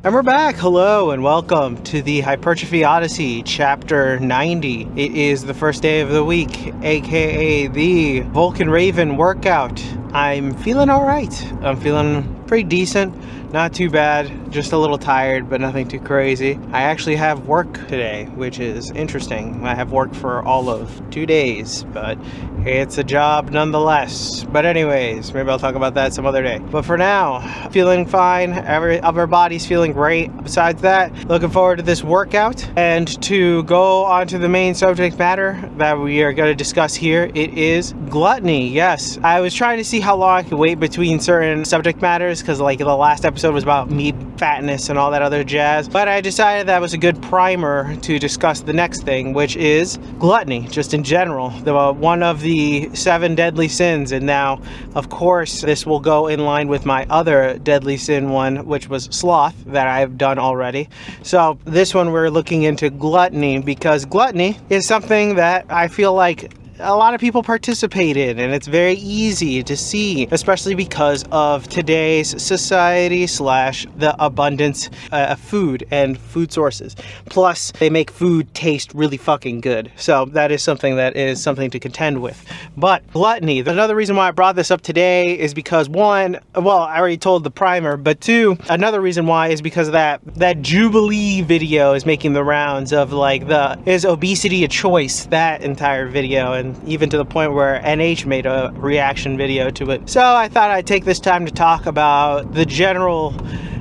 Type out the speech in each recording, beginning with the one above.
And we're back. Hello and welcome to the Hypertrophy Odyssey, Chapter 90. It is the first day of the week, aka the Vulcan Raven workout. I'm feeling alright. I'm feeling pretty decent. Not too bad. Just a little tired, but nothing too crazy. I actually have work today, which is interesting. I have work for all of 2 days, but it's a job nonetheless. But anyways, maybe I'll talk about that some other day. But for now, feeling fine. Every upper body's feeling great. Besides that, looking forward to this workout. And to go on to the main subject matter that we are going to discuss here, it is gluttony. Yes, I was trying to see how long I could wait between certain subject matters, because like the last episode was about meat fatness and all that other jazz, but I decided that was a good primer to discuss the next thing, which is gluttony, just in general, one of the 7 deadly sins. And now, of course, this will go in line with my other deadly sin one, which was sloth, that I've done already. So this one we're looking into gluttony, because gluttony is something that I feel like a lot of people participate in, and it's very easy to see, especially because of today's society / the abundance of food and food sources. Plus, they make food taste really fucking good. So that is something to contend with. But gluttony, another reason why I brought this up today is because one, well, I already told the primer, but two, another reason why is because that Jubilee video is making the rounds of like is obesity a choice, that entire video, and even to the point where NH made a reaction video to it. So I thought I'd take this time to talk about the general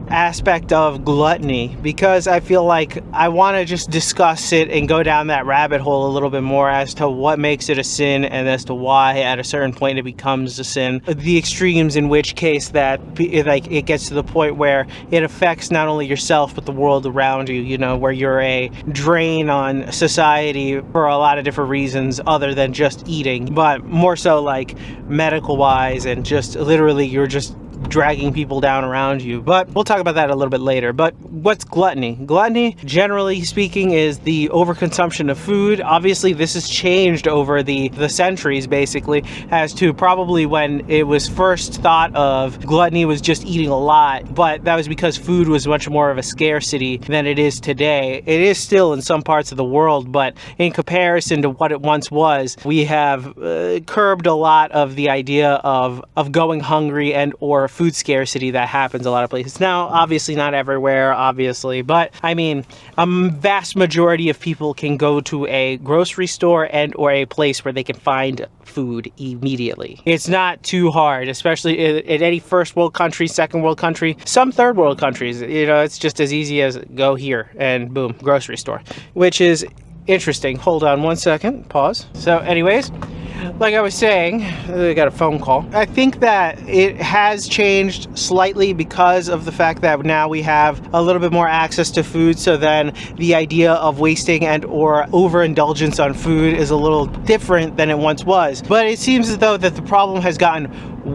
aspect of gluttony, because I feel like I want to just discuss it and go down that rabbit hole a little bit more as to what makes it a sin, and as to why at a certain point it becomes a sin. The extremes, in which case that it gets to the point where it affects not only yourself but the world around you, you know, where you're a drain on society for a lot of different reasons other than just eating, but more so like medical wise, and just literally you're just dragging people down around you. But we'll talk about that a little bit later. But what's gluttony? Gluttony, generally speaking, is the overconsumption of food. Obviously, this has changed over the centuries, basically, as to probably when it was first thought of, gluttony was just eating a lot, but that was because food was much more of a scarcity than it is today. It is still in some parts of the world, but in comparison to what it once was, we have curbed a lot of the idea of going hungry and or food scarcity that happens a lot of places. Now, obviously not everywhere, obviously, but I mean, a vast majority of people can go to a grocery store and or a place where they can find food immediately. It's not too hard, especially in any first world country, second world country, some third world countries. You know, it's just as easy as go here and boom, grocery store, which is interesting. Hold on one second, pause. So anyways, like I was saying, I got a phone call. I think that it has changed slightly because of the fact that now we have a little bit more access to food, so then the idea of wasting and or overindulgence on food is a little different than it once was. But it seems as though that the problem has gotten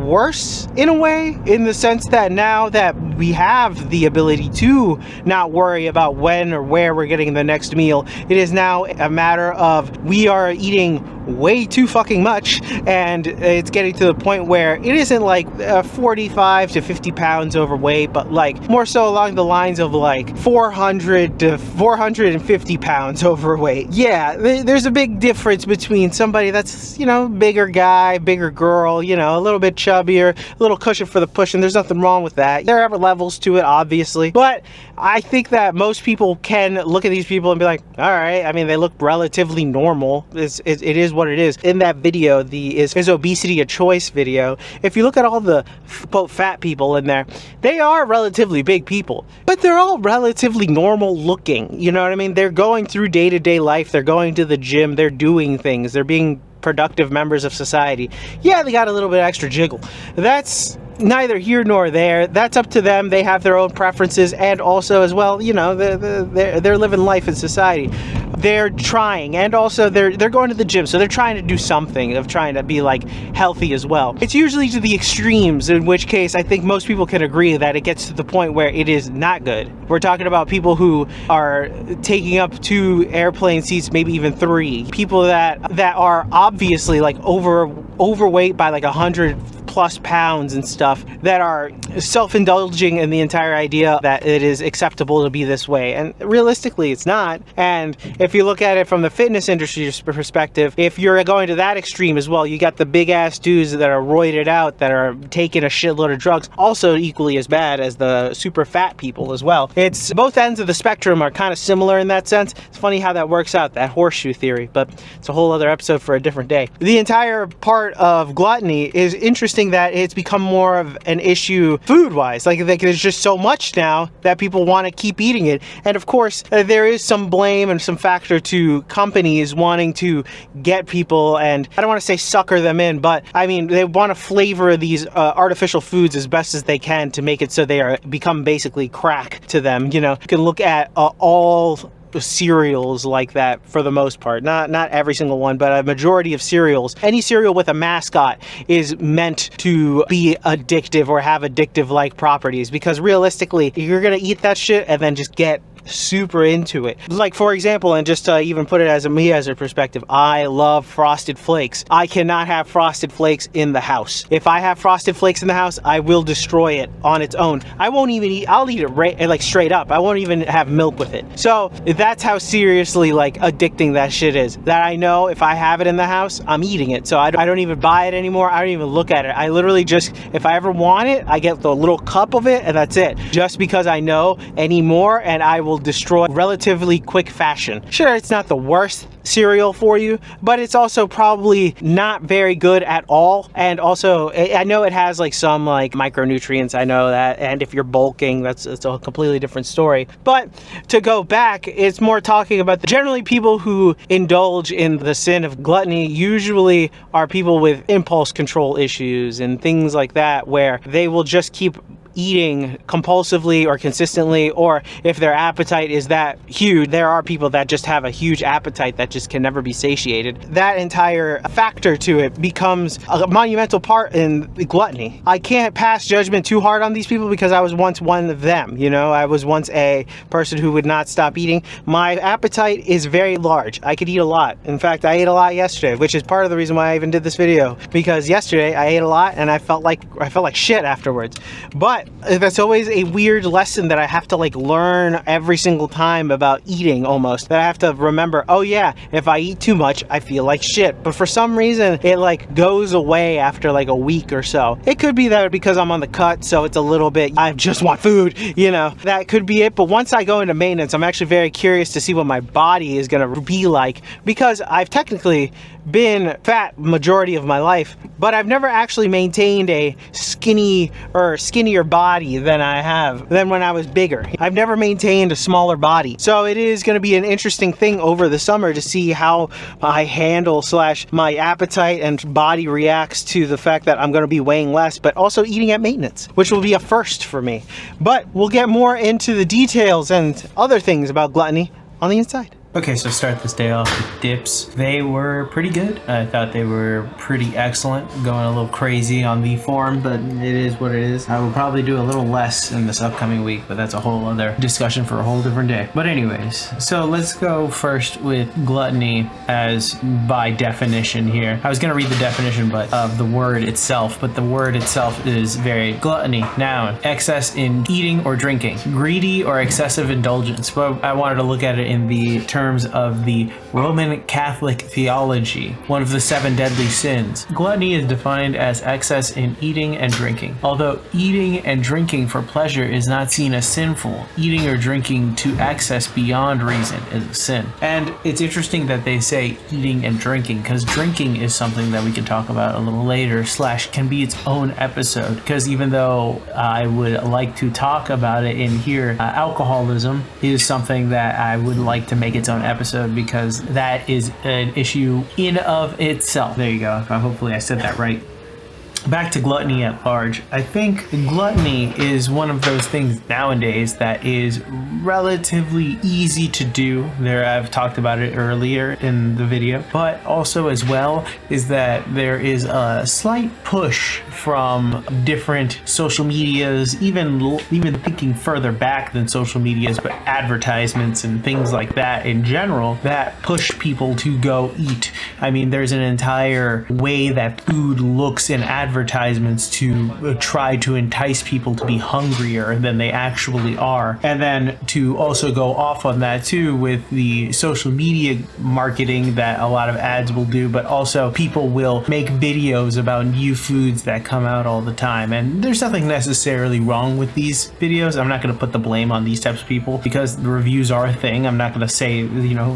worse in a way, in the sense that now that we have the ability to not worry about when or where we're getting the next meal, it is now a matter of we are eating way too fucking much, and it's getting to the point where it isn't like 45 to 50 pounds overweight, but like more so along the lines of like 400 to 450 pounds overweight. Yeah, there's a big difference between somebody that's, you know, bigger guy, bigger girl, you know, a little bit chubbier, a little cushion for the push, and there's nothing wrong with that. There are levels to it, obviously, but I think that most people can look at these people and be like, all right, I mean, they look relatively normal. It is what it is. In that video, is obesity a choice video, if you look at all the quote fat people in there, they are relatively big people, but they're all relatively normal looking. You know what I mean? They're going through day-to-day life, they're going to the gym, they're doing things, they're being productive members of society. Yeah, they got a little bit extra jiggle. That's neither here nor there. That's up to them. They have their own preferences, and also as well, you know, they're living life in society. They're trying, and also they're going to the gym, so they're trying to do something of trying to be like healthy as well. It's usually to the extremes, in which case I think most people can agree that it gets to the point where it is not good. We're talking about people who are taking up 2 airplane seats, maybe even 3. People that are obviously like overweight by like 100+ pounds and stuff. stuff that are self-indulging in the entire idea that it is acceptable to be this way. And realistically, it's not. And if you look at it from the fitness industry's perspective, if you're going to that extreme as well, you got the big ass dudes that are roided out, that are taking a shitload of drugs, also equally as bad as the super fat people as well. It's both ends of the spectrum are kind of similar in that sense. It's funny how that works out, that horseshoe theory, but it's a whole other episode for a different day. The entire part of gluttony is interesting that it's become more of an issue food-wise. Like there's just so much now that people want to keep eating it. And of course, there is some blame and some factor to companies wanting to get people, and I don't want to say sucker them in, but I mean, they want to flavor these artificial foods as best as they can to make it so they are become basically crack to them. You know, you can look at all cereals like that for the most part, not every single one, but a majority of cereals. Any cereal with a mascot is meant to be addictive or have addictive like properties, because realistically you're gonna eat that shit and then just get super into it. Like for example, and just to even put it as a perspective, I love Frosted Flakes. I cannot have Frosted Flakes in the house. If I have Frosted Flakes in the house, I will destroy it on its own. I won't even eat, I'll eat it like straight up. I won't even have milk with it. So that's how seriously like addicting that shit is. That I know if I have it in the house, I'm eating it. So I don't even buy it anymore. I don't even look at it. I literally just, if I ever want it, I get the little cup of it and that's it. Just because I know anymore, and I will destroy relatively quick fashion. Sure, it's not the worst cereal for you, but it's also probably not very good at all. And also, I know it has like some like micronutrients, I know that, and if you're bulking, it's a completely different story. But to go back, it's more talking about generally people who indulge in the sin of gluttony usually are people with impulse control issues and things like that, where they will just keep eating compulsively or consistently, or if their appetite is that huge, there are people that just have a huge appetite that just can never be satiated. That entire factor to it becomes a monumental part in gluttony. I can't pass judgment too hard on these people because I was once one of them, you know. I was once a person who would not stop eating. My appetite is very large. I could eat a lot. In fact, I ate a lot yesterday, which is part of the reason why I even did this video, because yesterday I ate a lot and I felt like shit afterwards. But that's always a weird lesson that I have to like learn every single time about eating, almost, that I have to remember, oh yeah, if I eat too much, I feel like shit. But for some reason, it like goes away after like a week or so. It could be that because I'm on the cut, so it's a little bit, I just want food, you know, that could be it. But once I go into maintenance, I'm actually very curious to see what my body is gonna be like, because I've technically been fat majority of my life, but I've never actually maintained a skinnier body than when I was bigger. I've never maintained a smaller body. So it is going to be an interesting thing over the summer to see how I handle / my appetite and body reacts to the fact that I'm going to be weighing less, but also eating at maintenance, which will be a first for me. But we'll get more into the details and other things about gluttony on the inside. Okay, so start this day off with dips. They were pretty good. I thought they were pretty excellent. Going a little crazy on the form, but it is what it is. I will probably do a little less in this upcoming week, but that's a whole other discussion for a whole different day. But anyways, so let's go first with gluttony as by definition here. I was gonna read the definition of the word itself, but the word itself is very gluttony, noun, excess in eating or drinking, greedy or excessive indulgence. But I wanted to look at it in the terms of the Roman Catholic theology, one of the 7 deadly sins. Gluttony is defined as excess in eating and drinking. Although eating and drinking for pleasure is not seen as sinful, eating or drinking to excess beyond reason is a sin. And it's interesting that they say eating and drinking, because drinking is something that we can talk about a little later / can be its own episode, because even though I would like to talk about it in here, alcoholism is something that I would like to make its own episode, because that is an issue in of itself. There you go. Hopefully I said that right. Back to gluttony at large. I think gluttony is one of those things nowadays that is relatively easy to do. I've talked about it earlier in the video, but also as well is that there is a slight push from different social medias, even thinking further back than social medias, but advertisements and things like that in general that push people to go eat. I mean, there's an entire way that food looks in advertisements advertisements to try to entice people to be hungrier than they actually are. And then to also go off on that too with the social media marketing that a lot of ads will do, but also people will make videos about new foods that come out all the time. And there's nothing necessarily wrong with these videos. I'm not going to put the blame on these types of people because the reviews are a thing. I'm not going to say,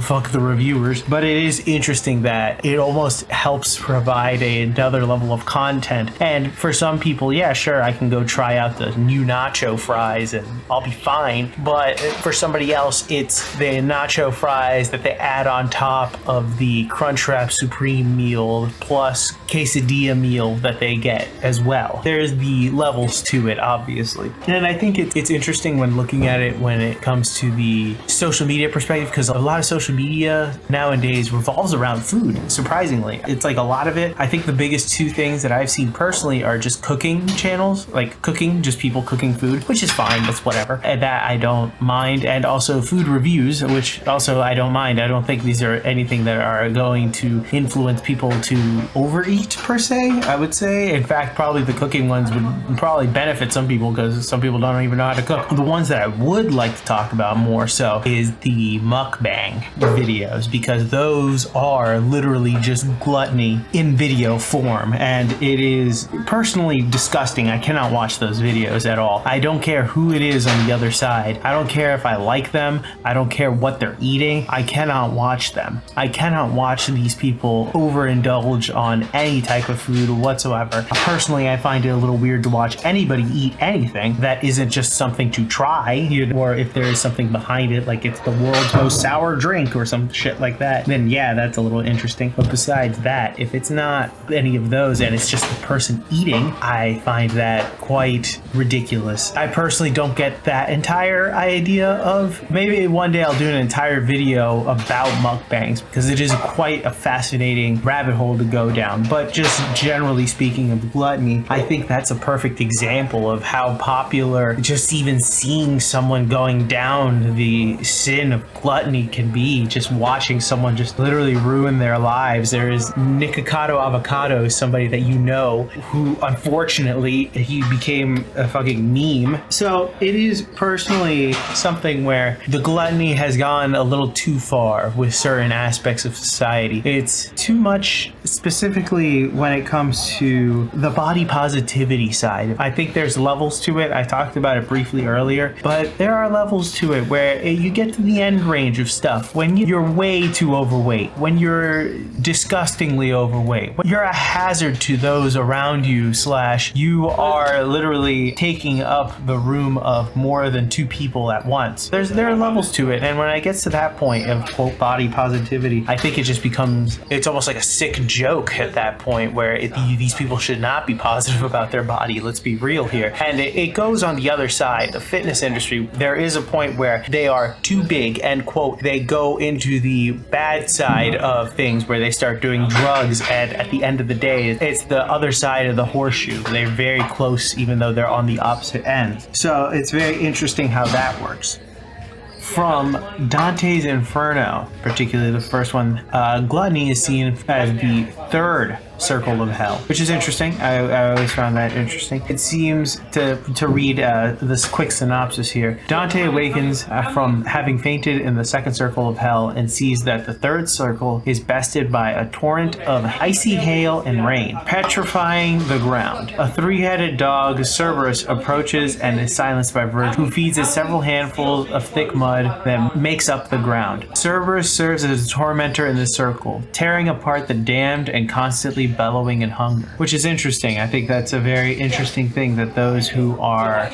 fuck the reviewers, but it is interesting that it almost helps provide another level of content. And for some people, yeah, sure, I can go try out the new nacho fries and I'll be fine. But for somebody else, it's the nacho fries that they add on top of the Crunchwrap Supreme meal plus quesadilla meal that they get as well. There's the levels to it, obviously. And I think it's interesting when looking at it when it comes to the social media perspective, because a lot of social media nowadays revolves around food, surprisingly. It's like a lot of it. I think the biggest two things that I've seen personally are just cooking channels, like cooking, just people cooking food, which is fine, that's whatever. And that I don't mind. And also food reviews, which also I don't mind. I don't think these are anything that are going to influence people to overeat per se, I would say. In fact, probably the cooking ones would probably benefit some people because some people don't even know how to cook. The ones that I would like to talk about more so is the mukbang videos, because those are literally just gluttony in video form, and it is personally disgusting. I cannot watch those videos at all. I don't care who it is on the other side. I don't care if I like them. I don't care what they're eating. I cannot watch them. I cannot watch these people overindulge on any type of food whatsoever. Personally, I find it a little weird to watch anybody eat anything that isn't just something to try, or if there is something behind it, like it's the world's most sour drink or some shit like that, then yeah, that's a little interesting. But besides that, if it's not any of those and it's just the person eating, I find that quite ridiculous. I personally don't get that entire idea of, maybe one day I'll do an entire video about mukbangs because it is quite a fascinating rabbit hole to go down. But just generally speaking of gluttony, I think that's a perfect example of how popular just even seeing someone going down the sin of gluttony can be. Just watching someone just literally ruin their lives. There is Nikocado Avocado, somebody that you know, who unfortunately he became a fucking meme. So it is personally something where the gluttony has gone a little too far with certain aspects of society. It's too much, specifically when it comes to the body positivity side. I think there's levels to it. I talked about it briefly earlier, but there are levels to it where you get to the end range of stuff when you're way too overweight, when you're disgustingly overweight, when you're a hazard to those around you, / you are literally taking up the room of more than two people at once. There are levels to it, and when it gets to that point of quote body positivity, I think it just becomes, it's almost like a sick joke at that point where these people should not be positive about their body. Let's be real here. And it goes on the other side, the fitness industry. There is a point where they are too big and quote they go into the bad side of things where they start doing drugs, and at the end of the day it's the other side of the horseshoe. They're very close even though they're on the opposite end. So it's very interesting how that works. From Dante's Inferno, particularly the first one, gluttony is seen as the third circle of hell, which is interesting. I always found that interesting. It seems to read this quick synopsis here. Dante awakens from having fainted in the second circle of hell and sees that the third circle is bested by a torrent of icy hail and rain, petrifying the ground. A three-headed dog, Cerberus, approaches and is silenced by Virgil, who feeds it several handfuls of thick mud that makes up the ground. Cerberus serves as a tormentor in the circle, tearing apart the damned and constantly bellowing in hunger, which is interesting. I think that's a very interesting thing, that those who are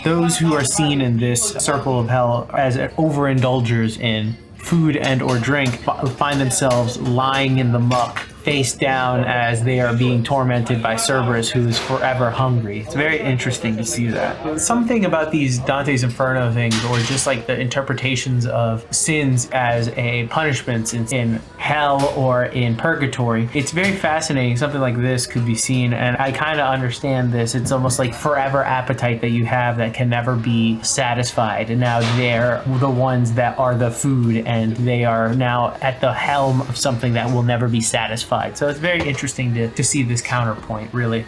seen in this circle of hell as overindulgers in food and or drink find themselves lying in the muck face down as they are being tormented by Cerberus, who is forever hungry. It's very interesting to see that. Something about these Dante's Inferno things, or just like the interpretations of sins as a punishment in hell or in purgatory, it's very fascinating. Something like this could be seen, and I kind of understand this. It's almost like forever appetite that you have that can never be satisfied, and now they're the ones that are the food, and they are now at the helm of something that will never be satisfied. So it's very interesting to see this counterpoint, really.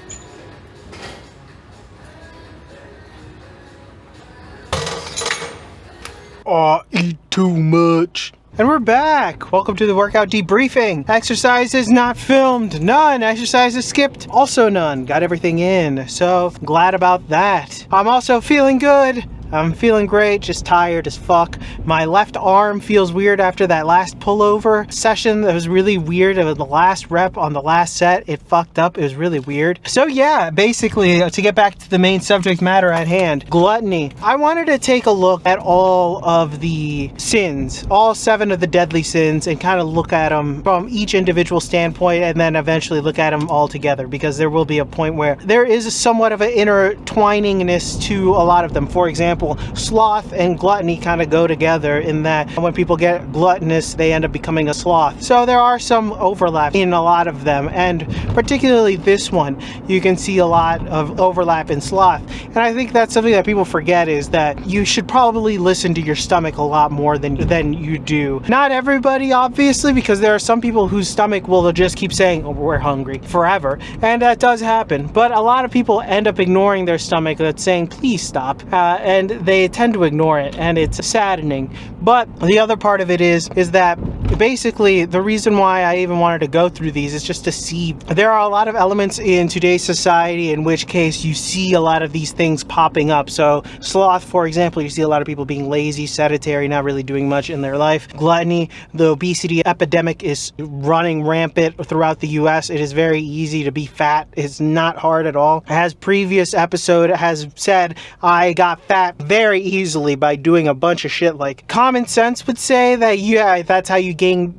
I eat too much. And we're back. Welcome to the workout debriefing. Exercises not filmed. None. Exercises skipped. Also none. Got everything in. So glad about that. I'm also feeling good. I'm feeling great, just tired as fuck. My left arm feels weird after that last pullover session. That was really weird. It was the last rep on the last set. It fucked up. It was really weird. So yeah, basically, to get back to the main subject matter at hand, gluttony. I wanted to take a look at all of the sins, all 7 of the deadly sins, and kind of look at them from each individual standpoint, and then eventually look at them all together, because there will be a point where there is somewhat of an intertwiningness to a lot of them. For example, sloth and gluttony kind of go together in that when people get gluttonous, they end up becoming a sloth. So there are some overlap in a lot of them, and particularly this one, you can see a lot of overlap in sloth. And I think that's something that people forget, is that you should probably listen to your stomach a lot more than you do. Not everybody, obviously, because there are some people whose stomach will just keep saying, oh, we're hungry forever, and that does happen. But a lot of people end up ignoring their stomach that's saying, please stop, and they tend to ignore it, and it's saddening. But the other part of it is that basically the reason why I even wanted to go through these is just to see there are a lot of elements in today's society in which case you see a lot of these things popping up. So sloth, for example, you see a lot of people being lazy, sedentary, not really doing much in their life. Gluttony, the obesity epidemic is running rampant throughout the US. It is very easy to be fat. It's not hard at all. As previous episode has said, I got fat very easily by doing a bunch of shit. Like, common sense would say that yeah, that's how you gain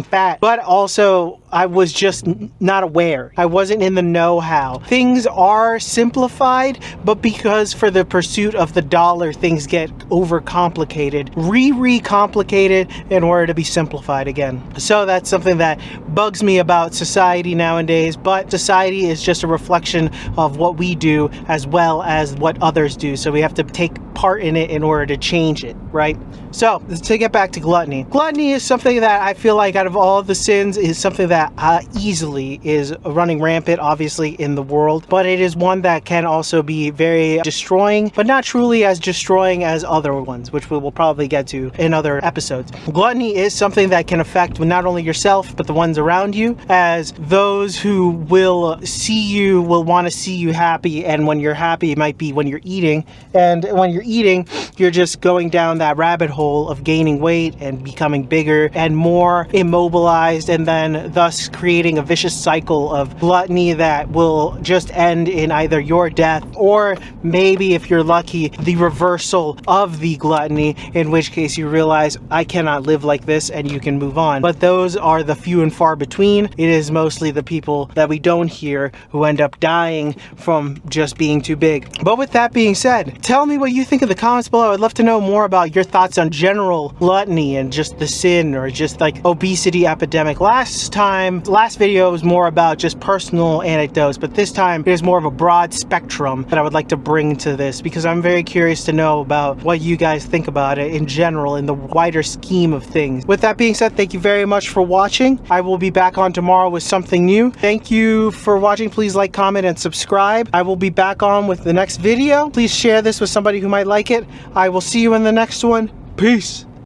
fat, but also I was just not aware. I wasn't in the know-how. Things are simplified, but because for the pursuit of the dollar, things get overcomplicated, re-complicated in order to be simplified again. So that's something that bugs me about society nowadays, but society is just a reflection of what we do as well as what others do. So we have to take part in it in order to change it, right? So to get back to gluttony. Gluttony is something that I feel like out of all the sins is something that easily is running rampant, obviously, in the world, but it is one that can also be very destroying, but not truly as destroying as other ones, which we will probably get to in other episodes. Gluttony is something that can affect not only yourself, but the ones around you, as those who will see you will want to see you happy, and when you're happy, it might be when you're eating, and when you're eating, you're just going down that rabbit hole of gaining weight and becoming bigger and more immobilized, and then thus creating a vicious cycle of gluttony that will just end in either your death or maybe, if you're lucky, the reversal of the gluttony, in which case you realize I cannot live like this and you can move on. But those are the few and far between. It is mostly the people that we don't hear who end up dying from just being too big. But with that being said, tell me what you think in the comments below. I'd love to know more about your thoughts on general gluttony and just the sin, or just like obesity epidemic. Last video was more about just personal anecdotes, but this time there's more of a broad spectrum that I would like to bring to this, because I'm very curious to know about what you guys think about it in general, in the wider scheme of things. With that being said, thank you very much for watching. I will be back on tomorrow with something new. Thank you for watching. Please like, comment, and subscribe. I will be back on with the next video. Please share this with somebody who might like it. I will see you in the next one. Peace.